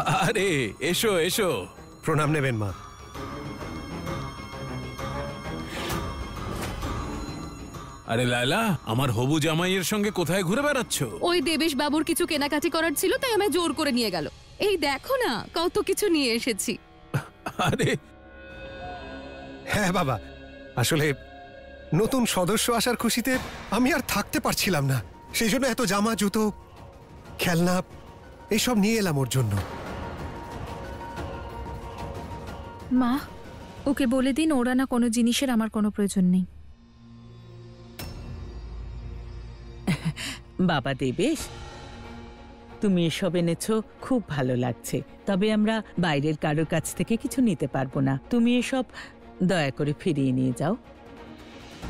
আরে এসো এসো। প্রণাম নেবেন মা। আরে লায়লা, আমার হবু জামাইয়ের সঙ্গে কোথায় ঘুরে বেড়াচ্ছ? ওই দেবেশ বাবুর কিছু কেনাকাটি করার ছিল, তাই আমায় জোর করে নিয়ে গেল। এই দেখো না, কত কিছু নিয়ে এসেছি। আরে হ্যাঁ বাবা, আসলে নতুন সদস্য আসার খুশিতে আমি আর থাকতে পারছিলাম না, সেই জন্য এত জামা, জুতো, খেলনা এইসব নিয়ে এলাম ওর জন্য। মা, ওকে বলে দিন ওরা না কোনো জিনিসের আমার কোনো প্রয়োজন নেই। বাবা দেবেশ, তুমি এসব এনেছো, খুব ভালো লাগছে। তবে আমরা বাইরের কারোর কাছ থেকে কিছু নিতে পারবো না। তুমি এসব দয়া করে ফিরিয়ে নিয়ে যাও।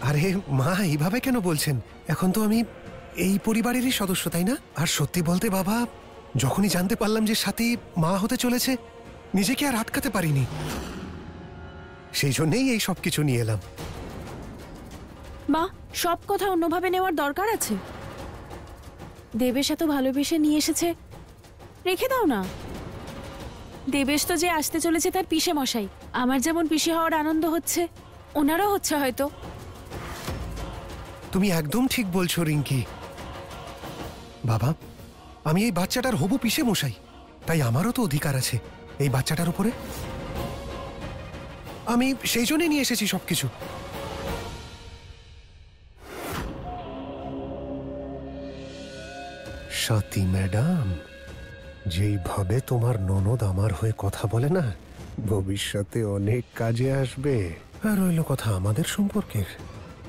আরে মা, এইভাবে কেন বলছেন? এখন তো আমি এই পরিবারেরই সদস্য, তাই না? আর সত্যি বলতে বাবা, যখনই জানতে পারলাম যে সাথী মা হতে চলেছে, নিজেকে আর আটকাতে পারিনি, সেই জন্যেই এই সব কিছু নিয়ে এলাম। মা, সব কথা অন্যভাবে নেওয়ার দরকার আছে? দেবেশ এত ভালোবেসে নিয়ে এসেছে, রেখে দাও না। দেবেশ তো যে আসতে চলেছে তার পিসে মশাই, আমার যেমন পিসে হওয়ার আনন্দ হচ্ছে, ওনারও হচ্ছে হয়তো। তুমি একদম ঠিক বলছো রিঙ্কি। বাবা, আমি এই বাচ্চাটার হবু পিসে মশাই, তাই আমারও তো অধিকার আছে এই বাচ্চাটার উপরে। আমি সেই জন্যই নিয়ে এসেছি সবকিছু। সাথী ম্যাডাম, যেইভাবে তোমার ননদ আমার হয়ে কথা বলে না, ভবিষ্যতে অনেক কাজে আসবে। আর রইল কথা আমাদের সম্পর্কের,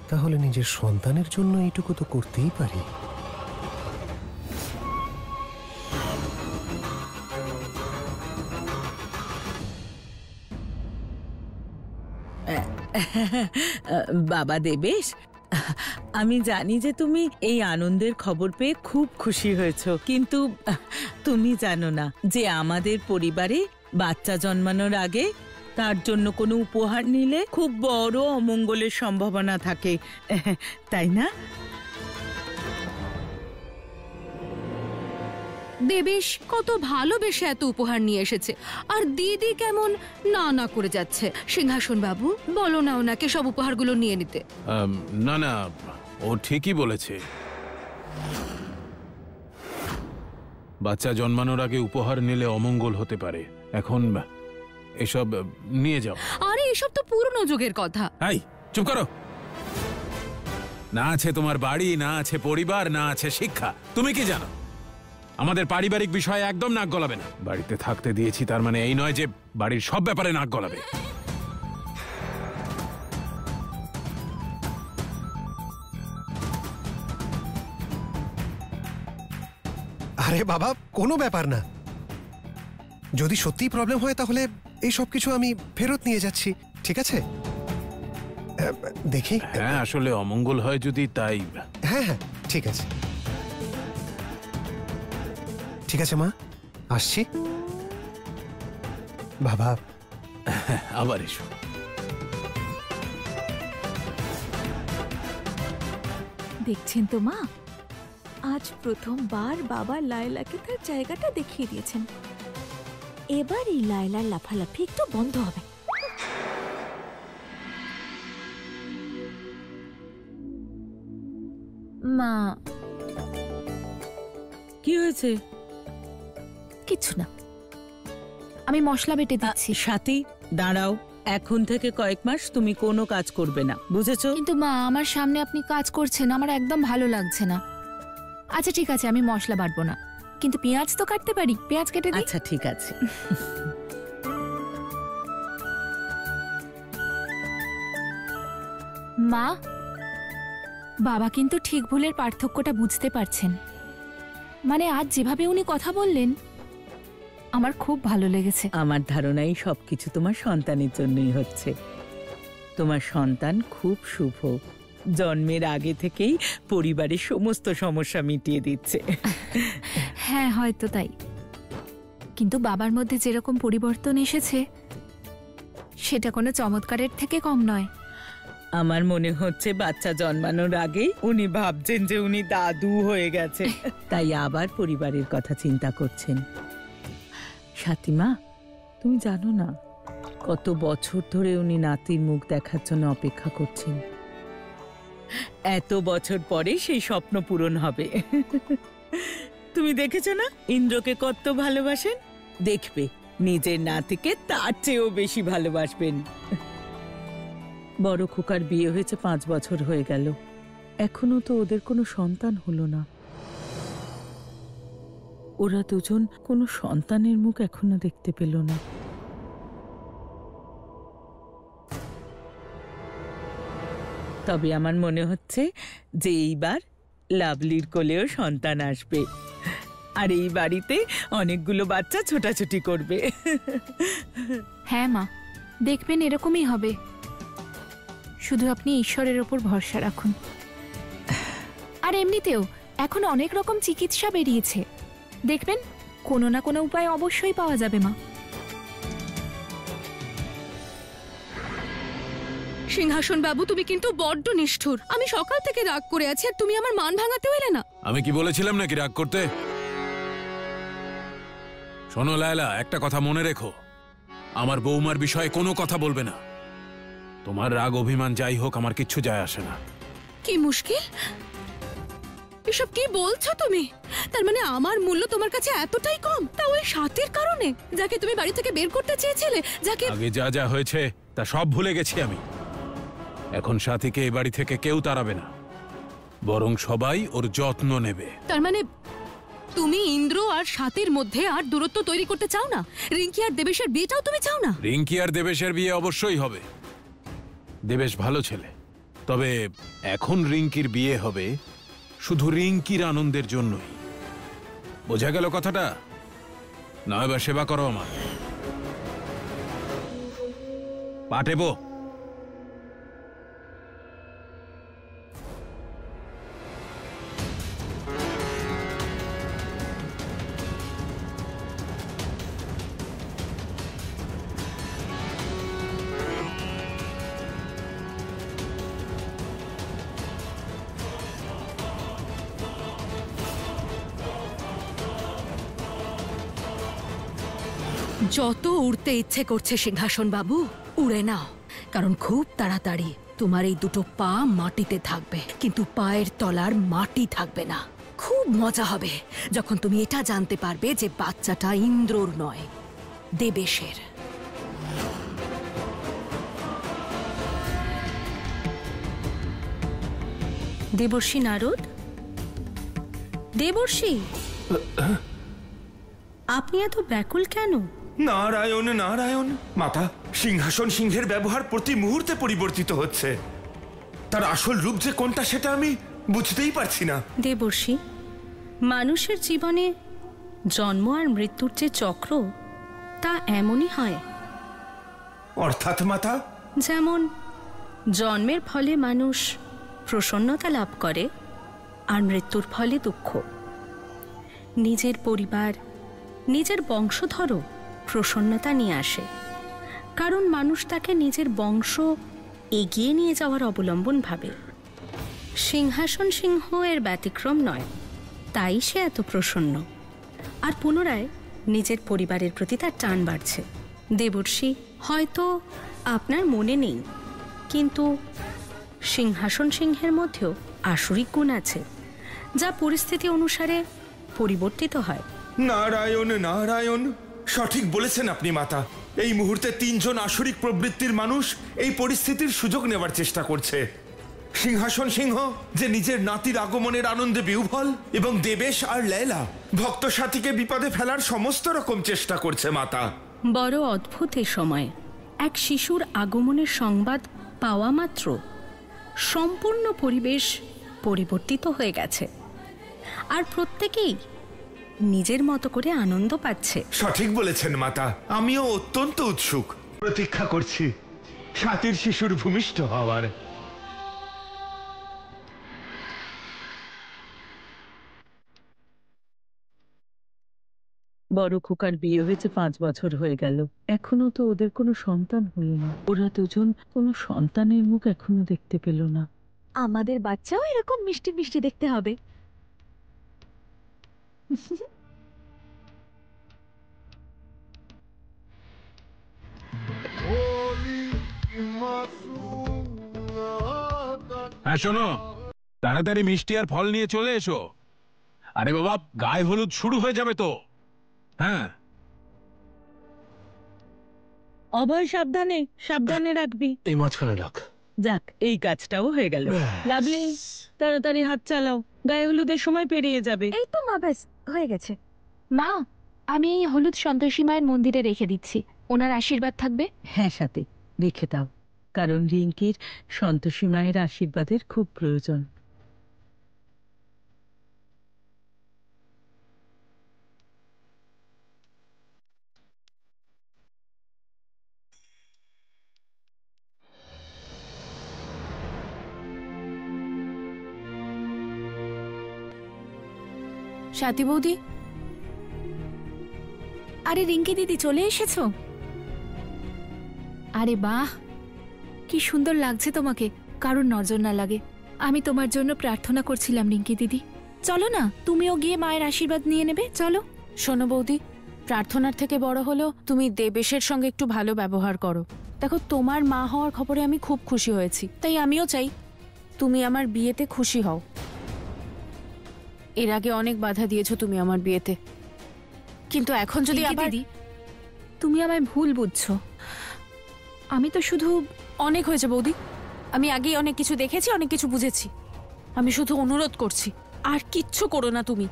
তাহলে নিজের সন্তানের জন্য এইটুকু তো করতেই পারি। বাবা দেবেশ, আমি জানি যে তুমি এই আনন্দের খবর পেয়ে খুব খুশি হয়েছো, কিন্তু তুমি জানো না যে আমাদের পরিবারে বাচ্চা জন্মানোর আগে তার জন্য কোনো উপহার নিলে খুব বড় অমঙ্গলের সম্ভাবনা থাকে, তাই না? দেবেশ কত ভালোবেসে এত উপহার নিয়ে এসেছে, আর দিদি কেমন না না করে যাচ্ছে। সিংহাসন বাবু, বলো না ওনাকে সব উপহারগুলো নিয়ে নিতে। না না, ও ঠিকই বলেছে। বাচ্চা জন্মানোর আগে উপহার নিলে অমঙ্গল হতে পারে। এখন এসব নিয়ে যাও। আরে এসব তো পুরনো যুগের কথা। এই চুপ করো। না আছে তোমার বাড়ি, না আছে পরিবার, না আছে শিক্ষা। তুমি কি জানো? আমাদের পারিবারিক বিষয়ে একদম নাক গলাবে না। বাড়িতে থাকতে দিয়েছি তার মানে এই নয় যে বাড়ির সব ব্যাপারে নাক গলাবে। আরে বাবা, কোনো ব্যাপার না। যদি সত্যিই প্রবলেম হয় তাহলে এই সব কিছু আমি ফেরত নিয়ে যাচ্ছি, ঠিক আছে? দেখি। হ্যাঁ, আসলে অমঙ্গল হয় যদি, তাই। হ্যাঁ হ্যাঁ, ঠিক আছে ঠিক আছে মা, আসছি। বাবা, আবার এসো। দেখছেন তো মা, আজ প্রথমবার বাবা লায়লাকে তার জায়গাটা দেখিয়ে দিয়েছেন। এবার এই লায়লার লাফালাফি একটু বন্ধ হবে। মা, কি হয়েছে? কিছু না, আমি মশলা বেটে দিচ্ছি। সাথী, দাঁড়াও। এখন থেকে কয়েক মাস তুমি কোনো কাজ করবে না, বুঝেছো? কিন্তু মা, আমার সামনে আপনি কাজ করছেন, আমার একদম ভালো লাগছে না। আচ্ছা ঠিক আছে, আমি মশলা বাটবো না, কিন্তু পেঁয়াজ তো কাটতে পারি, পেঁয়াজ কেটে দিই। আচ্ছা ঠিক আছে। মা, বাবা কিন্তু ঠিক ভুলের পার্থক্যটা বুঝতে পারছেন। মানে আজ যেভাবে উনি কথা বললেন, আমার খুব ভালো লেগেছে। আমার ধারণাই সবকিছু তোমার সন্তানের জন্যই হচ্ছে। তোমার সন্তান খুব শুভ, জন্মের আগে থেকেই পরিবারের সমস্ত সমস্যা মিটিয়ে দিচ্ছে। হ্যাঁ হয়তো তাই, কিন্তু বাবার মধ্যে যেরকম পরিবর্তন এসেছে সেটা কোনো চমৎকারের থেকে কম নয়। আমার মনে হচ্ছে বাচ্চা জন্মানোর আগেই উনি ভাবছেন যে উনি দাদু হয়ে গেছে, তাই আবার পরিবারের কথা চিন্তা করছেন। সাতিমা, তুমি জানো না কত বছর ধরে উনি নাতির মুখ দেখার জন্য অপেক্ষা করছেন। এত বছর পরে সেই স্বপ্ন পূরণ হবে। তুমি দেখেছো না ইন্দ্রকে কত ভালোবাসেন? দেখবে নিজের নাতিকে তার চেয়েও বেশি ভালোবাসবেন। বড় খোকার বিয়ে হয়েছে 5 বছর হয়ে গেল, এখনো তো ওদের কোনো সন্তান হলো না। ওরা দুজন কোনো সন্তানের মুখ এখনো দেখতে পেল না। তবে আমার মনে হচ্ছে যে এইবার লাভলির কোলেও সন্তান আসবে, আর এই বাড়িতে অনেকগুলো বাচ্চা ছোটাছুটি করবে। হ্যাঁ মা, দেখবেন এরকমই হবে। শুধু আপনি ঈশ্বরের ওপর ভরসা রাখুন। আর এমনিতেও এখন অনেক রকম চিকিৎসা বেরিয়েছে, দেখবেন কোনো না কোনো উপায় অবশ্যই পাওয়া যাবে মা। সিংহাসন বাবু, তুমি কিন্তু বড্ড নিষ্ঠুর। আমি সকাল থেকে রাগ করে আছি আর তুমি আমার মান ভাঙাতেও এলে না। আমি কি বলেছিলাম নাকি রাগ করতে? শোনো লায়লা, একটা কথা মনে রেখো, আমার বৌমার বিষয়ে কোনো কথা বলবে না। তোমার রাগ অভিমান যাই হোক, আমার কিচ্ছু যায় আসে না। কি মুশকিল, এসব কি বলছো তুমি? তার মানে আমার মূল্য তোমার কাছে এতটাই কম, তা ওই সাথীর কারণে, যাকে তুমি বাড়ি থেকে বের করতে চেয়েছিলে, যাকে আগে যা যা হয়েছে তা সব ভুলে গেছি আমি। এখন সাথীকে এই বাড়ি থেকে কেউ তাড়াবে না, বরং সবাই ওর যত্ন নেবে। তার মানে তুমি ইন্দ্র আর সাথীর মধ্যে আর দূরত্ব তৈরি করতে চাও না? রিঙ্কি আর দেবেশের বিয়েটাও তুমি চাও না? রিঙ্কি আর দেবেশের বিয়ে অবশ্যই হবে। দেবেশ ভালো ছেলে, তবে এখন রিঙ্কির বিয়ে হবে শুধু রিঙ্কির আনন্দের জন্যই। বোঝা গেল কথাটা? নয় বা সেবা করো আমার। পাঠেবো। যত উড়তে ইচ্ছে করছে সিংহাসন বাবু, উড়ে নাও, কারণ খুব তাড়াতাড়ি তোমার এই দুটো পা মাটিতে থাকবে, কিন্তু পায়ের তলার মাটি থাকবে না। খুব মজা হবে যখন তুমি এটা জানতে পারবে যে বাচ্চাটা ইন্দ্রর নয়, দেবেশের। দেবর্ষী নারদ, দেবর্ষী, আপনি এত ব্যাকুল কেন? নারায়ণ নারায়ণ। মাতা, সিংহাসন সিংহের ব্যবহার প্রতি মুহূর্তে পরিবর্তিত হচ্ছে। তার আসল রূপ যে কোনটা সেটা আমি বুঝতেই পারছি না। দেবর্ষী, মানুষের জীবনে জন্ম আর মৃত্যুর যে চক্র, তা এমনই হয়। অর্থাৎ মাতা? যেমন জন্মের ফলে মানুষ প্রসন্নতা লাভ করে আর মৃত্যুর ফলে দুঃখ। নিজের পরিবার, নিজের বংশধরও প্রসন্নতা নিয়ে আসে, কারণ মানুষ তাকে নিজের বংশ এগিয়ে নিয়ে যাওয়ার অবলম্বন ভাবে। সিংহাসন সিংহ এর ব্যতিক্রম নয়, তাই সে এত প্রসন্ন, আর পুনরায় নিজের পরিবারের প্রতি তার টান বাড়ছে। দেবর্ষী, হয়তো আপনার মনে নেই, কিন্তু সিংহাসন সিংহের মধ্যেও আসরিক গুণ আছে, যা পরিস্থিতি অনুসারে পরিবর্তিত হয়। নারায়ণ নারায়ণ, সঠিক বলেছেন আপনি মাতা। এই মুহূর্তে 3 জন আসরিক প্রবৃত্তির মানুষ এই পরিস্থিতির সুযোগ নেবার চেষ্টা করছে। সিংহাসন সিংহ, যে নিজের নাতির আগমনের আনন্দে বিহ্বল, এবং দেবেশ আর লেলা ভক্ত সাথীকে বিপদে ফেলার সমস্ত রকম চেষ্টা করছে মাতা। বড় অদ্ভুত এই সময়। এক শিশুর আগমনের সংবাদ পাওয়া মাত্র সম্পূর্ণ পরিবেশ পরিবর্তিত হয়ে গেছে, আর প্রত্যেকেই নিজের মতো করে আনন্দ পাচ্ছে। সঠিক বলেছেন মাতা, আমিও অত্যন্ত উৎসুক, প্রতীক্ষা করছি সাথীর শিশুর ভূমিষ্ঠ হওয়ার। বড় খোকার বিয়ে হয়েছে 5 বছর হয়ে গেল, এখনো তো ওদের কোনো সন্তান হলো না। ওরা দুজন কোনো সন্তানের মুখ এখনো দেখতে পেল না। আমাদের বাচ্চাও এরকম মিষ্টি মিষ্টি দেখতে হবে। হ্যাঁ শোনো, তাড়াতাড়ি মিষ্টি আর ফল নিয়ে চলে এসো। আরে বাবা, গায়ে হলুদ শুরু হয়ে যাবে তো। হ্যাঁ অভয়, সাবধানে সাবধানে রাখবি। এই মাঝখানে রাখ। যাক, এই কাজটাও হয়ে গেল। লাভলি, তাড়াতাড়ি হাত চালাও, গায়ে হলুদের সময় পেরিয়ে যাবে। এই তো মা, ব্যাস হয়ে গেছে। মা, আমি এই হলুদ সন্তোষী মায়ের মন্দিরে রেখে দিচ্ছি, ওনার আশীর্বাদ থাকবে। হ্যাঁ সাথে রেখে দাও, কারণ রিঙ্কির সন্তোষী মায়ের আশীর্বাদের খুব প্রয়োজন। সাথী বৌদি, আরে রিঙ্কি দিদি চলে এসেছো? আরে বাহ, কি সুন্দর লাগছে তোমাকে, কারোর নজর না লাগে। আমি তোমার জন্য প্রার্থনা করছিলাম রিঙ্কি দিদি। চলো না, তুমিও গিয়ে মায়ের আশীর্বাদ নিয়ে নেবে, চলো। শোনো বৌদি, প্রার্থনার থেকে বড় হলো তুমি দেবেশের সঙ্গে একটু ভালো ব্যবহার করো। দেখো, তোমার মা হওয়ার খবরে আমি খুব খুশি হয়েছি, তাই আমিও চাই তুমি আমার বিয়েতে খুশি হও। এর আগে অনেক বাধা দিয়েছো তুমি আমার বিয়েতে, কিন্তু এখন যদি আবার... দিদি, তুমি আমায় ভুল বুঝছো। আমি তো শুধু... অনেক হয়েছে বৌদি, আমি আগেই অনেক কিছু দেখেছি, অনেক কিছু বুঝেছি। আমি শুধু অনুরোধ করছি, আর কিচ্ছু করো না তুমি,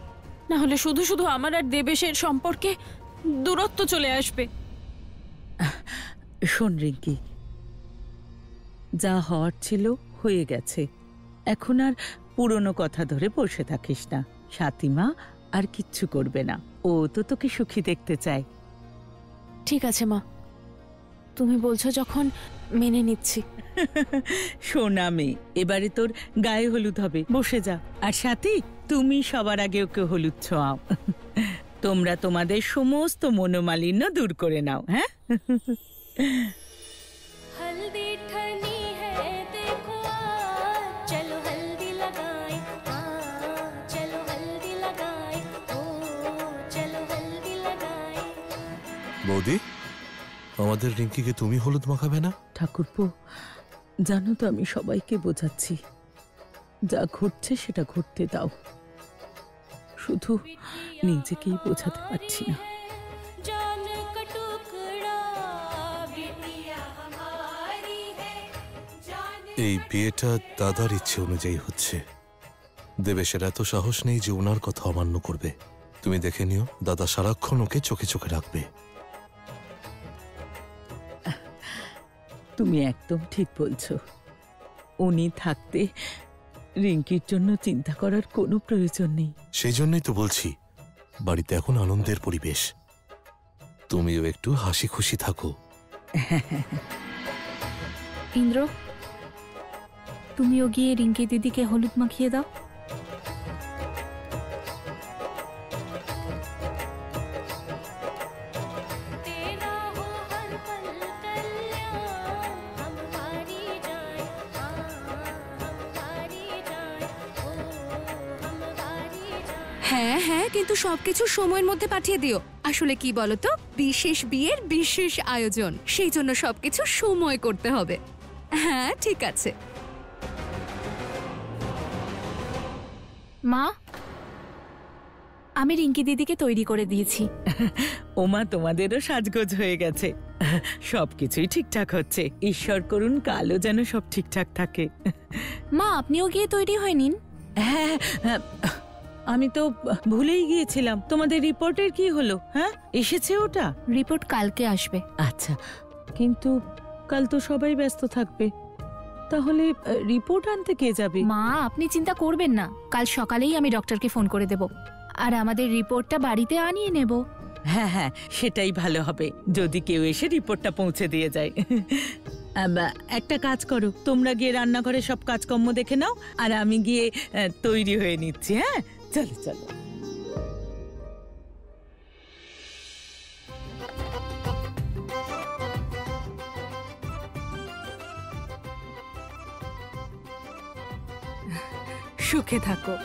না হলে শুধু শুধু আমার আর দেবেশের সম্পর্কে দূরত্ব চলে আসবে। শোন রিঙ্কি, যা হওয়ার ছিল হয়ে গেছে, এখন আর পুরনো কথা ধরে বসে থাকিস না। সাথীমা আর কিচ্ছু করবে না, ও তো তোকে সুখী দেখতে চায়। ঠিক আছে মা, তুমি বলছো যখন, মেনে নিচ্ছি। শোনা মেয়ে, এবারে তোর গায়ে হলুদ হবে, বসে যা। আর সাথী, তুমি সবার আগে ওকে হলুদ ছোঁয়াও। তোমরা তোমাদের সমস্ত মনোমালিন্য দূর করে নাও। হ্যাঁ, हल्दी ठनी है देखो आज, चलो हल्दी लगाए, चलो हल्दी लगाए, ओ चलो हल्दी लगाए। বৌদি, আমাদের রিঙ্কিকে তুমি হলুদ মাখাবে না? ঠাকুরপো, জানো তো আমি সবাইকে বোঝাচ্ছি, যা ঘটছে সেটা ঘটতে দাও, শুধু নিজেকেই বোঝাতে পারছি না। जान का टुकड़ा बिटिया हमारी है, जान এই বিয়েটা দাদার ইচ্ছে অনুযায়ী হচ্ছে। দেবেশের এত সাহস নেই যে ওনার কথা অমান্য করবে। তুমি দেখে নিও, দাদা সারাক্ষণ ওকে চোখে চোখে রাখবে। তুমি একদম ঠিক বলছো, উনি থাকতে রিঙ্কির জন্য চিন্তা করার কোনো প্রয়োজন নেই। সেই জন্যই তো বলছি, বাড়িতে এখন আনন্দের পরিবেশ, তুমিও একটু হাসি খুশি থাকো। ইন্দ্র, তুমিও গিয়ে রিঙ্কি দিদিকে হলুদ মাখিয়ে দাও। तेरा हो हर पल कल्याण, हम हारी जाए, हम हारी जाए, ओ हम हारी जाए। হ্যাঁ হ্যাঁ, কিন্তু সবকিছু সময়ের মধ্যে পাঠিয়ে দিও। আসলে কি বলতো, বিশেষ বিয়ের বিশেষ আয়োজন, সেই জন্য সবকিছু সময় করতে হবে। হ্যাঁ ঠিক আছে। মা, আমি রিঙ্কি দিদিকে তৈরি করে দিয়েছি। ওমা, তোমাদেরও সাজগোজ হয়ে গেছে, সবকিছুই ঠিকঠাক হচ্ছে। ঈশ্বর করুন কালও যেন সব ঠিকঠাক থাকে। মা, আপনিও গিয়ে তৈরি হয়ে নিন। হ্যাঁ হ্যাঁ, আমি তো ভুলেই গিয়েছিলাম। তোমাদের রিপোর্টের কি হলো? হ্যাঁ, এসেছে ওটা? রিপোর্ট কালকে আসবে। আচ্ছা, কিন্তু কাল তো সবাই ব্যস্ত থাকবে, তাহলে রিপোর্ট আনতে কে যাবে? মা, আপনি চিন্তা করবেন না, কাল সকালেই আমি ডক্টরকে ফোন করে দেব, আর আমাদের রিপোর্টটা বাড়িতে আনিয়ে নেব। হ্যাঁ হ্যাঁ, সেটাই ভালো হবে, যদি কেউ এসে রিপোর্টটা পৌঁছে দিয়ে যায়। একটা কাজ করো, তোমরা গিয়ে রান্নাঘরে সব কাজকর্ম দেখে নাও, আর আমি গিয়ে তৈরি হয়ে নিচ্ছি। হ্যাঁ, চলো চলো। সুখে থাকো,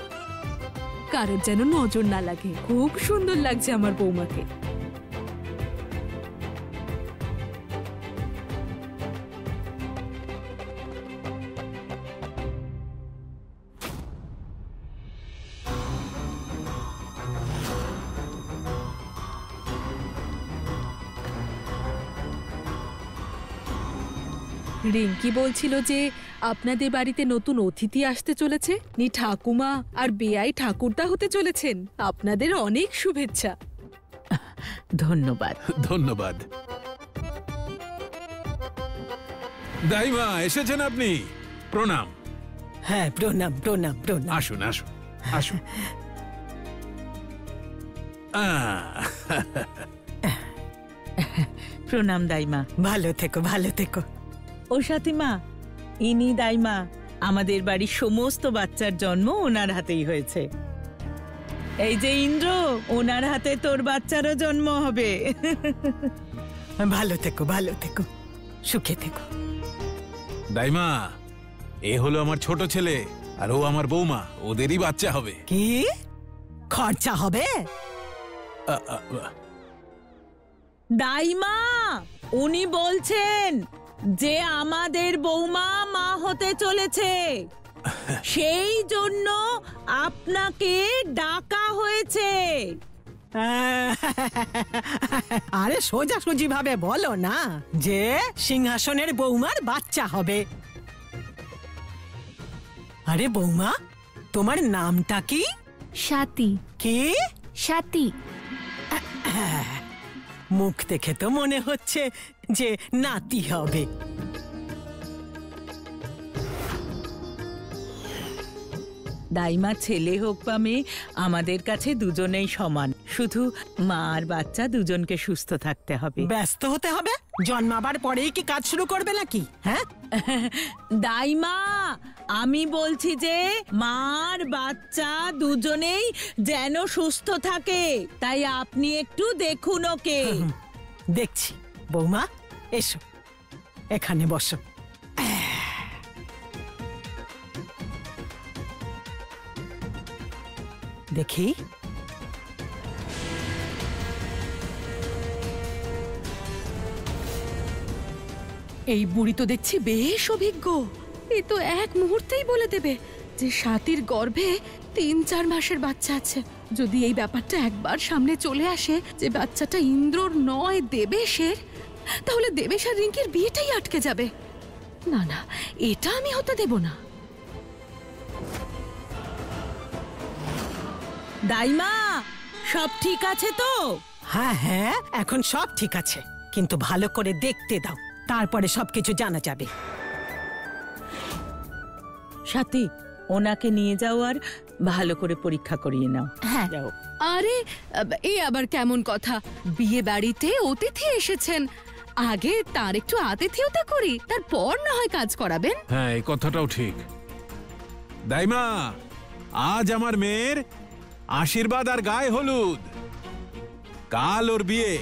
কারোর যেন নজর না লাগে। খুব সুন্দর লাগছে আমার বৌমাকে। রিঙ্কি বলছিল যে আপনাদের বাড়িতে নতুন অতিথি আসতে চলেছে, ঠাকুমা আর বেয়াই ঠাকুরদা হতে চলেছেন। আপনাদের অনেক শুভেচ্ছা। ধন্যবাদ। ধন্যবাদ। দাইমা এসেছেন আপনি? প্রণাম। হ্যাঁ, প্রণাম প্রণাম প্রণাম। আসুন আসুন আসুন। প্রণাম দাইমা। ভালো থেকো, ভালো থেকো। ও সাথীমা, ইনি দাইমা। আমাদের বাড়ির সমস্ত বাচ্চার জন্ম ওনার হাতেই হয়েছে। এই যে ইন্দ্র, ওনার হাতে তোর বাচ্চারও জন্ম হবে। ভালো থেকো, ভালো থেকো, সুখে থেকো। দাইমা, এ হলো আমার ছোট ছেলে আর ও আমার বৌমা। ওদেরই বাচ্চা হবে। কি খরচা হবে? দাইমা, উনি বলছেন যে আমাদের বৌমা মা হতে চলেছে, সেই জন্য আপনাকে ডাকা হয়েছে। আরে সোজাসুজি ভাবে বলো না যে সিংহাসনের বৌমার বাচ্চা হবে। আরে বৌমা, তোমার নামটা কি? স্বাতী। কি? স্বাতী। মুখ দেখে তো মনে হচ্ছে যে নাতি হবে। দাইমা ছেলে হোক বা মেয়ে, আমাদের কাছে দুজনেই সমান। শুধু মা আর বাচ্চা দুজনকে সুস্থ থাকতে হবে। ব্যস্ত হতে হবে? জন্মাবার পরেই কি কাজ শুরু করবে নাকি? হ্যাঁ দাইমা, আমি বলছি যে মা আর বাচ্চা দুজনেই যেন সুস্থ থাকে, তাই আপনি একটু দেখুন ওকে। দেখছি। বৌমা এসো, এখানে বসো। দেখি। এই বুড়ি তো দেখছি বেশ অভিজ্ঞ। এ তো এক মুহূর্তেই বলে দেবে যে স্বাতীর গর্ভে 3-4 মাসের বাচ্চা আছে। যদি এই ব্যাপারটা একবার সামনে চলে আসে যে বাচ্চাটা ইন্দ্রর নয় দেবেশের, তাহলে দেবেশ আর রিঙ্কির বিয়েটাই আটকে যাবে। না না, এটা আমি হতে দেব না। দাইমা, সব ঠিক আছে তো? হ্যাঁ হ্যাঁ, এখন সব ঠিক আছে, কিন্তু ভালো করে দেখতে দাও, তারপরে সবকিছু জানা যাবে। সাথী, ওনাকে নিয়ে যাও আর ভালো করে পরীক্ষা করিয়ে নাও। হ্যাঁ। যাও। আরে এ আবার কেমন কথা? বিয়ে বাড়িতে অতিথি এসেছেন, আগে তার একটু আতিথেয়তা করি, তারপর না হয় কাজ করাবেন। হ্যাঁ, এই কথাটাও ঠিক। দাইমা, আজ আমার মেয়ের আশীর্বাদ আর গায়ে হলুদ, কাল ওর বিয়ে।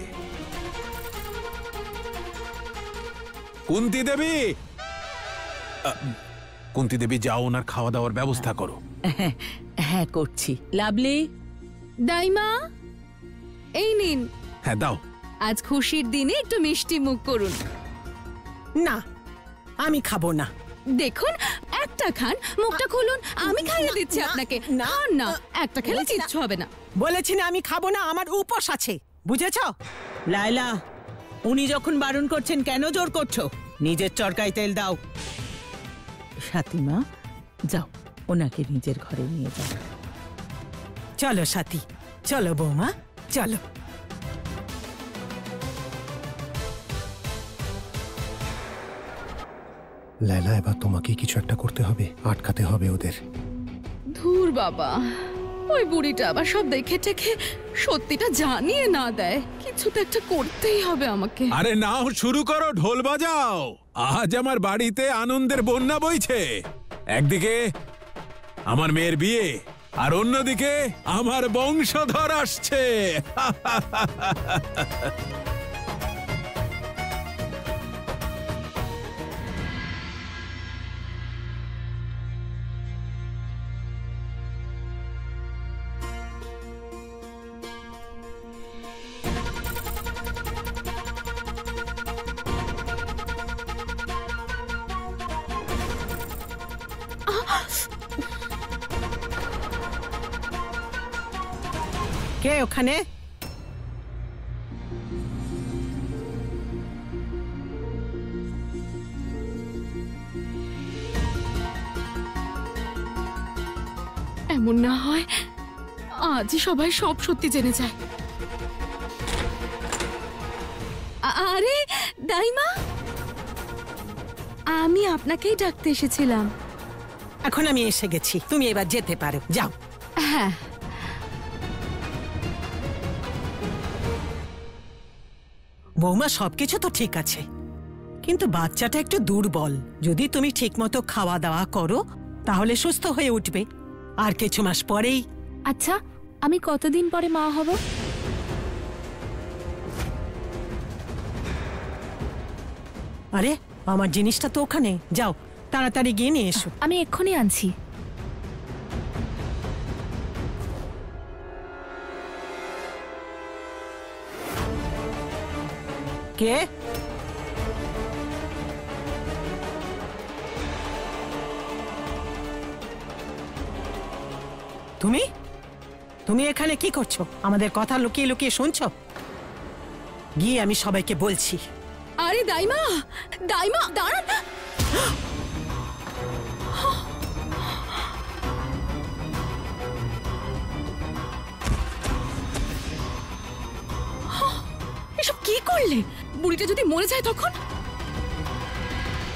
কুন্তি দেবী, কুন্তি দেবী, যাও ওনার খাওয়া দাওয়ার ব্যবস্থা করো। হ্যাঁ করছি। লাভলি। দাইমা, এই নিন। হ্যাঁ দাও। আজ খুশির দিনে একটু মিষ্টি মুখ করুন। না, আমি খাবো না। দেখুন, একটা খান, মুখটা খুলুন, আমি খাইয়ে দিচ্ছি আপনাকে। না না, একটা খেলে কিচ্ছু হবে না। বলেছি না আমি খাবো না, আমার উপোস আছে, বুঝেছো? লায়লা, উনি যখন বারণ করছেন কেন জোর করছো? নিজের চরকায় তেল দাও। সাথীমা, যাও ওনাকে নিজের ঘরে নিয়ে যাও। চলো সাথী, চলো বৌমা, চলো। লায়লা, এবার তোমাকে কিছু একটা করতে হবে, আটকাতে হবে ওদের। ধুর বাবা, ওই বুড়িটা আবার সব দেখে টেখে সত্যিটা জানিয়ে না দেয়। কিছু তো একটা করতেই হবে আমাকে। আরে নাও, শুরু করো, ঢোল বাজাও। আজ আমার বাড়িতে আনন্দের বন্যা বইছে। একদিকে আমার মেয়ের বিয়ে, আর অন্যদিকে আমার বংশধর আসছে। কে ওখানে? এমন না হয় আজই সবাই সব সত্যি জেনে যায়। আরে দাইমা, আমি আপনাকেই ডাকতে এসেছিলাম। এখন আমি এসে গেছি, তুমি এবার যেতে পারো, যাও। হ্যাঁ, বৌমা সবকিছু তো ঠিক আছে, কিন্তু বাচ্চাটা একটু দুর্বল। যদি তুমি ঠিকমতো খাওয়া দাওয়া করো তাহলে সুস্থ হয়ে উঠবে, আর কিছু মাস পরেই। আচ্ছা, আমি কতদিন পরে মা হব? আরে আমার জিনিসটা তো ওখানে, যাও তাড়াতাড়ি গিয়ে নিয়ে এসো। আমি এক্ষুনি আনছি। কে? তুমি তুমি এখানে কি করছো? আমাদের কথা লুকিয়ে লুকিয়ে শুনছো? গিয়ে আমি সবাইকে বলছি। আরে দাইমা, দাইমা দাঁড়ান। এসব কি করলে? বুড়িটা যদি মরে যায় তখন?